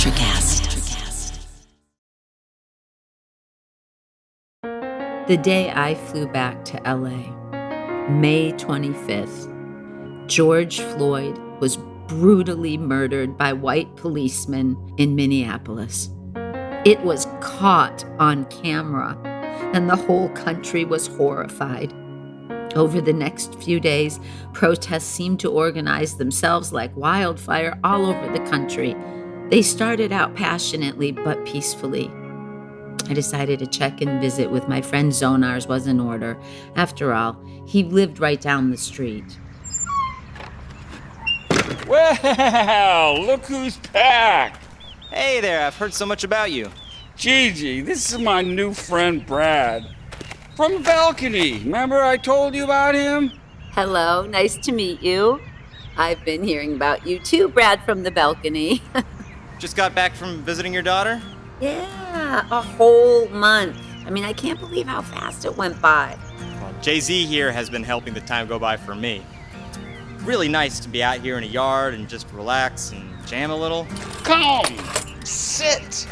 ElectraCast. The day I flew back to LA, May 25th, George Floyd was brutally murdered by white policemen in Minneapolis. It was caught on camera, and the whole country was horrified. Over the next few days, protests seemed to organize themselves like wildfire all over the country. They started out passionately but peacefully. I decided to check and visit with my friend Zonar's was in order. After all, he lived right down the street. Well, look who's back. Hey there, I've heard so much about you. Gigi, this is my new friend Brad. From the balcony. Remember I told you about him? Hello, nice to meet you. I've been hearing about you too, Brad from the balcony. Just got back from visiting your daughter? Yeah, a whole month. I mean, I can't believe how fast it went by. Well, Jay-Z here has been helping the time go by for me. Really nice to be out here in a yard and just relax and jam a little. Come, sit.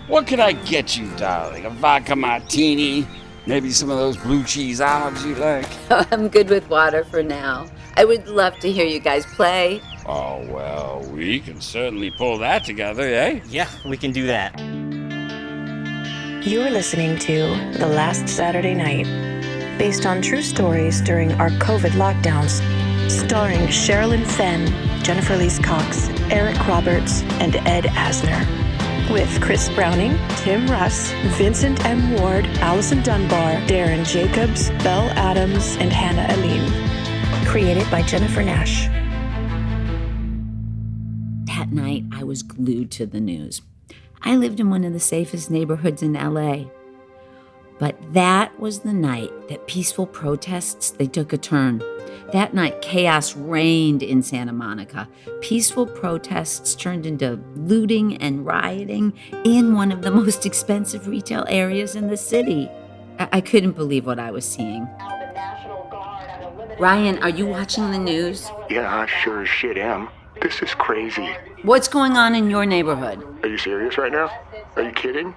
What can I get you, darling? A vodka martini? Maybe some of those blue cheese olives you like? I'm good with water for now. I would love to hear you guys play. Oh, well, we can certainly pull that together, eh? Yeah, we can do that. You're listening to The Last Saturday Night, based on true stories during our COVID lockdowns, starring Sherilyn Fenn, Jennifer Elise Cox, Eric Roberts, and Ed Asner. With Chris Browning, Tim Russ, Vincent M. Ward, Allison Dunbar, Darren Jacobs, Belle Adams, and Hannah Aline. Created by Jennifer Nash. That night, I was glued to the news. I lived in one of the safest neighborhoods in LA. But that was the night that peaceful protests, they took a turn. That night, chaos reigned in Santa Monica. Peaceful protests turned into looting and rioting in one of the most expensive retail areas in the city. I couldn't believe what I was seeing. Ryan, are you watching the news? Yeah, I sure as shit am. This is crazy. What's going on in your neighborhood? Are you serious right now? Are you kidding?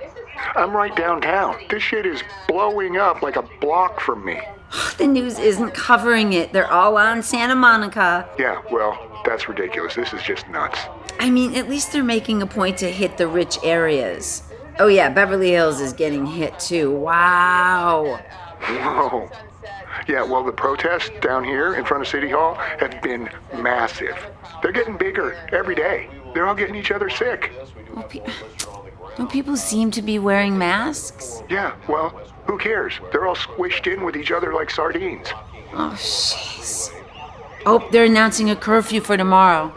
I'm right downtown. This shit is blowing up like a block from me. The news isn't covering it. They're all on Santa Monica. Yeah, well, that's ridiculous. This is just nuts. I mean, at least they're making a point to hit the rich areas. Oh yeah, Beverly Hills is getting hit too. Wow. Whoa. Yeah, well, the protests down here in front of City Hall have been massive. They're getting bigger every day. They're all getting each other sick. Don't people seem to be wearing masks? Yeah, well, who cares? They're all squished in with each other like sardines. Oh, jeez. Oh, they're announcing a curfew for tomorrow.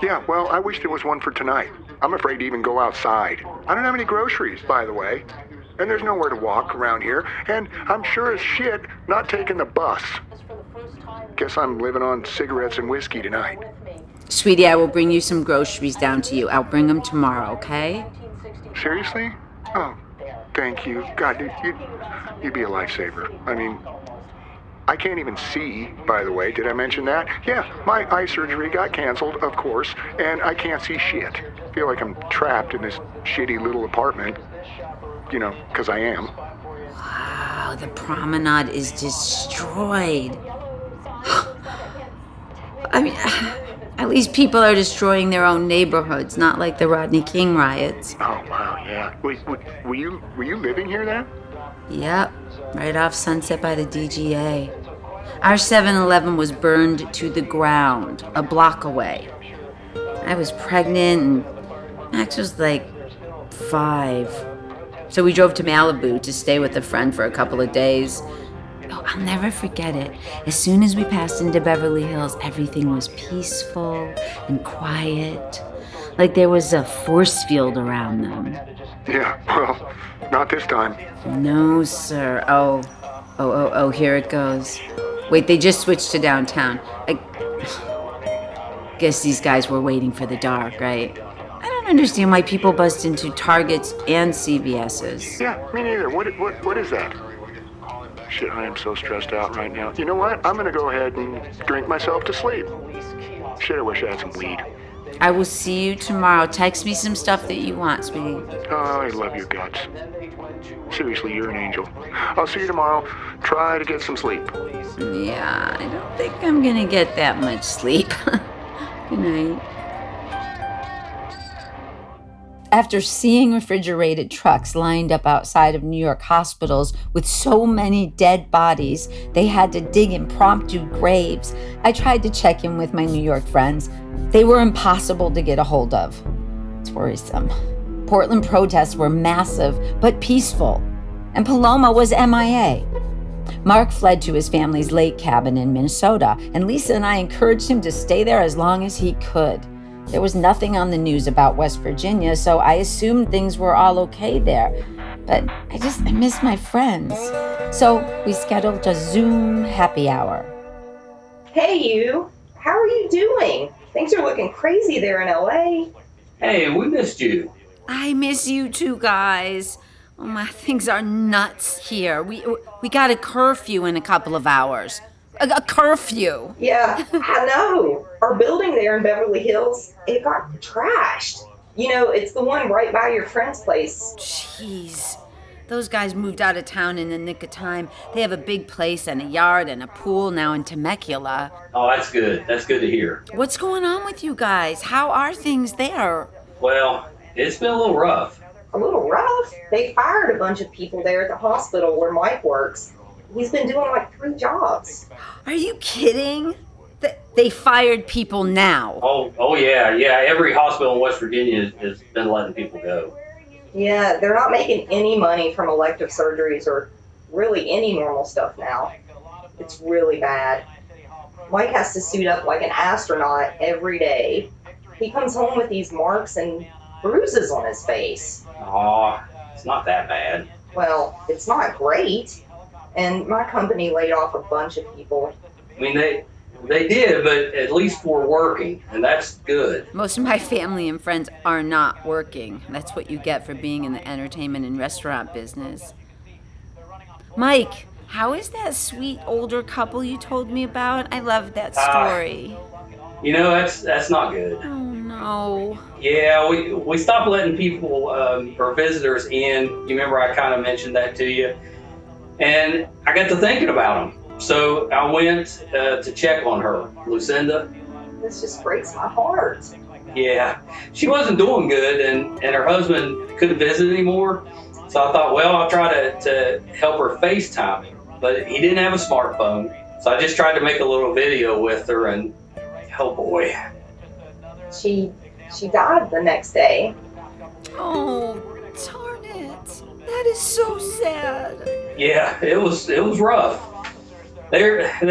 Yeah, well, I wish there was one for tonight. I'm afraid to even go outside. I don't have any groceries, by the way. And there's nowhere to walk around here. And I'm sure as shit not taking the bus. Guess I'm living on cigarettes and whiskey tonight. Sweetie, I will bring you some groceries down to you. I'll bring them tomorrow, okay? Seriously? Oh, thank you. God, you'd be a lifesaver. I mean, I can't even see, by the way. Did I mention that? Yeah, my eye surgery got canceled, of course, and I can't see shit. I feel like I'm trapped in this shitty little apartment. You know, because I am. Wow, the promenade is destroyed. I mean, at least people are destroying their own neighborhoods, not like the Rodney King riots. Oh, wow, yeah. Wait, were you living here then? Yep, right off Sunset by the DGA. Our 7-Eleven was burned to the ground, a block away. I was pregnant and Max was like 5. So we drove to Malibu to stay with a friend for a couple of days. Oh, I'll never forget it. As soon as we passed into Beverly Hills, everything was peaceful and quiet. Like there was a force field around them. Yeah, well, not this time. No, sir. Oh, here it goes. Wait, they just switched to downtown. I guess these guys were waiting for the dark, right? I don't understand why people bust into Targets and CVS's. Yeah, me neither. What is that? Shit, I am so stressed out right now. You know what? I'm gonna go ahead and drink myself to sleep. Shit, I wish I had some weed. I will see you tomorrow. Text me some stuff that you want, sweetie. Oh, I love your guts. Seriously, you're an angel. I'll see you tomorrow. Try to get some sleep. Yeah, I don't think I'm gonna get that much sleep. Good night. After seeing refrigerated trucks lined up outside of New York hospitals with so many dead bodies, they had to dig impromptu graves. I tried to check in with my New York friends. They were impossible to get a hold of. It's worrisome. Portland protests were massive but peaceful, and Paloma was MIA. Mark fled to his family's lake cabin in Minnesota, and Lisa and I encouraged him to stay there as long as he could. There was nothing on the news about West Virginia, so I assumed things were all okay there. But I miss my friends. So we scheduled a Zoom happy hour. Hey, you. How are you doing? Things are looking crazy there in LA. Hey, we missed you. I miss you too, guys. Oh my, things are nuts here. We got a curfew in a couple of hours. A curfew. Yeah, I know. Our building there in Beverly Hills, it got trashed. You know, it's the one right by your friend's place. Jeez. Those guys moved out of town in the nick of time. They have a big place and a yard and a pool now in Temecula. Oh, that's good. That's good to hear. What's going on with you guys? How are things there? Well, it's been a little rough. A little rough? They fired a bunch of people there at the hospital where Mike works. He's been doing like 3 jobs. Are you kidding? They fired people now. Oh yeah. Every hospital in West Virginia has been letting people go. Yeah, they're not making any money from elective surgeries or really any normal stuff now. It's really bad. Mike has to suit up like an astronaut every day. He comes home with these marks and bruises on his face. Oh, it's not that bad. Well, it's not great. And my company laid off a bunch of people. I mean, they did, but at least we're working, and that's good. Most of my family and friends are not working. That's what you get for being in the entertainment and restaurant business. Mike, how is that sweet older couple you told me about? I love that story. You know, that's not good. Oh, no. Yeah, we stopped letting people or visitors in. You remember I kind of mentioned that to you? And I got to thinking about them. So I went to check on her, Lucinda. This just breaks my heart. Yeah, she wasn't doing good, and her husband couldn't visit anymore. So I thought, well, I'll try to help her FaceTime him. But he didn't have a smartphone. So I just tried to make a little video with her, and oh boy. She died the next day. Oh, darn it. That is so sad. Yeah, it was rough. They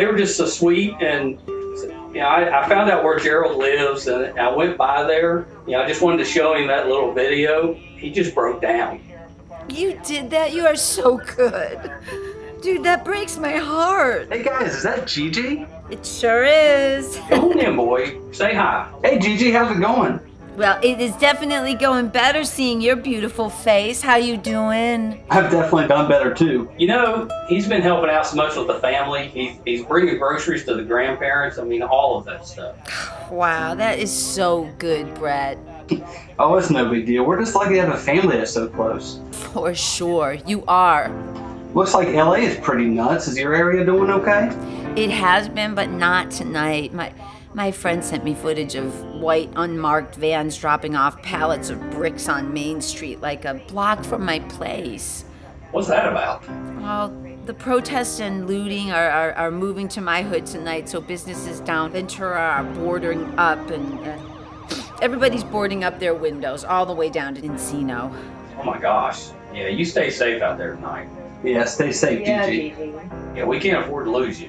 were just so sweet, and you know, I found out where Gerald lives, and I went by there. You know, I just wanted to show him that little video. He just broke down. You did that? You are so good. Dude, that breaks my heart. Hey guys, is that Gigi? It sure is. Come on in, boy. Say hi. Hey Gigi, how's it going? Well, it is definitely going better seeing your beautiful face. How you doing? I've definitely done better too. You know, he's been helping out so much with the family. He's bringing groceries to the grandparents. I mean, all of that stuff. Wow, that is so good, Brett. Oh, it's no big deal. We're just lucky to have a family that's so close. For sure, you are. Looks like LA is pretty nuts. Is your area doing okay? It has been, but not tonight. My friend sent me footage of white unmarked vans dropping off pallets of bricks on Main Street like a block from my place. What's that about? Well, the protests and looting are moving to my hood tonight, so businesses down Ventura are boarding up, and everybody's boarding up their windows all the way down to Encino. Oh my gosh. Yeah, you stay safe out there tonight. Yeah, stay safe, Yeah, Gigi. Gigi. Yeah, we can't afford to lose you.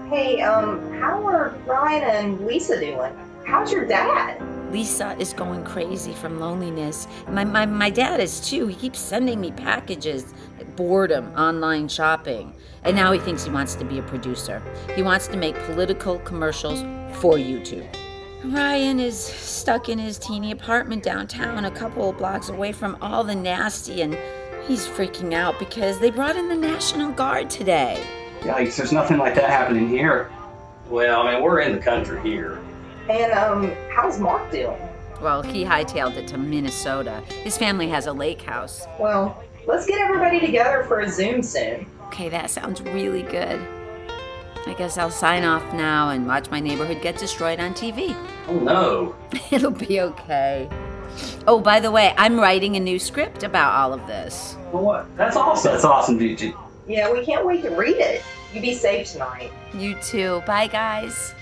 Hey, how are Ryan and Lisa doing? How's your dad? Lisa is going crazy from loneliness. My dad is too. He keeps sending me packages, boredom, online shopping. And now he thinks he wants to be a producer. He wants to make political commercials for YouTube. Ryan is stuck in his teeny apartment downtown, a couple of blocks away from all the nasty, and he's freaking out because they brought in the National Guard today. Yikes, there's nothing like that happening here. Well, I mean, we're in the country here. And, how's Mark doing? Well, he hightailed it to Minnesota. His family has a lake house. Well, let's get everybody together for a Zoom soon. Okay, that sounds really good. I guess I'll sign off now and watch my neighborhood get destroyed on TV. Oh no. It'll be okay. Oh, by the way, I'm writing a new script about all of this. Well, what? That's awesome. That's awesome, Gigi. Yeah, we can't wait to read it. You be safe tonight. You too. Bye, guys.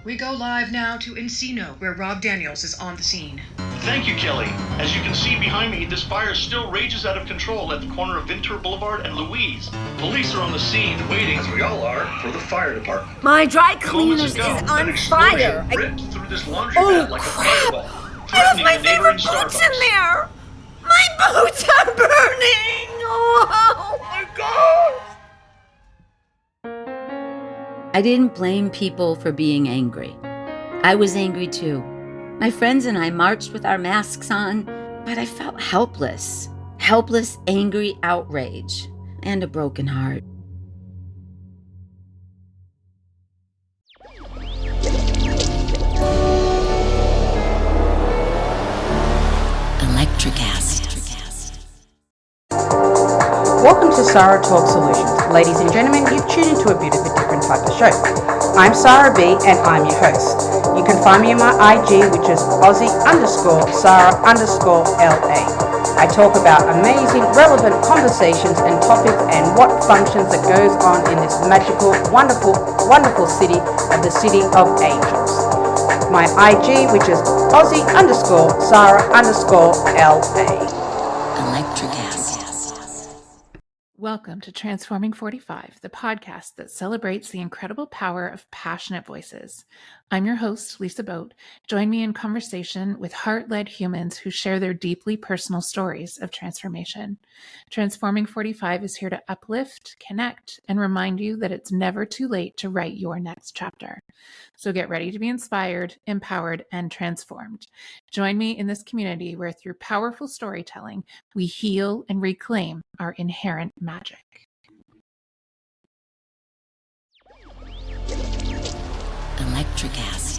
We go live now to Encino, where Rob Daniels is on the scene. Thank you, Kelly. As you can see behind me, this fire still rages out of control at the corner of Ventura Boulevard and Louise. Police are on the scene, waiting, as we all are, for the fire department. My dry cleaners is on fire. Ripped through this laundromat like a fireball. I left my favorite boots in there. My boots are burning. Oh my God. I didn't blame people for being angry. I was angry too. My friends and I marched with our masks on, but I felt helpless. Helpless, angry outrage, and a broken heart. ElectraCast. Welcome to Sarah Talk Solutions. Ladies and gentlemen, you've tuned into a bit of a different type of show. I'm Sarah B and I'm your host. You can find me on my IG, which is Aussie_Sarah_LA. I talk about amazing, relevant conversations and topics and what functions that goes on in this magical, wonderful, wonderful city of the City of Angels. My IG, which is Aussie_Sarah_LA. ElectraCast. Welcome to Transforming 45, the podcast that celebrates the incredible power of passionate voices. I'm your host, Lisa Boat. Join me in conversation with heart-led humans who share their deeply personal stories of transformation. Transforming 45 is here to uplift, connect, and remind you that it's never too late to write your next chapter. So get ready to be inspired, empowered, and transformed. Join me in this community where through powerful storytelling, we heal and reclaim our inherent magic. ElectraCast.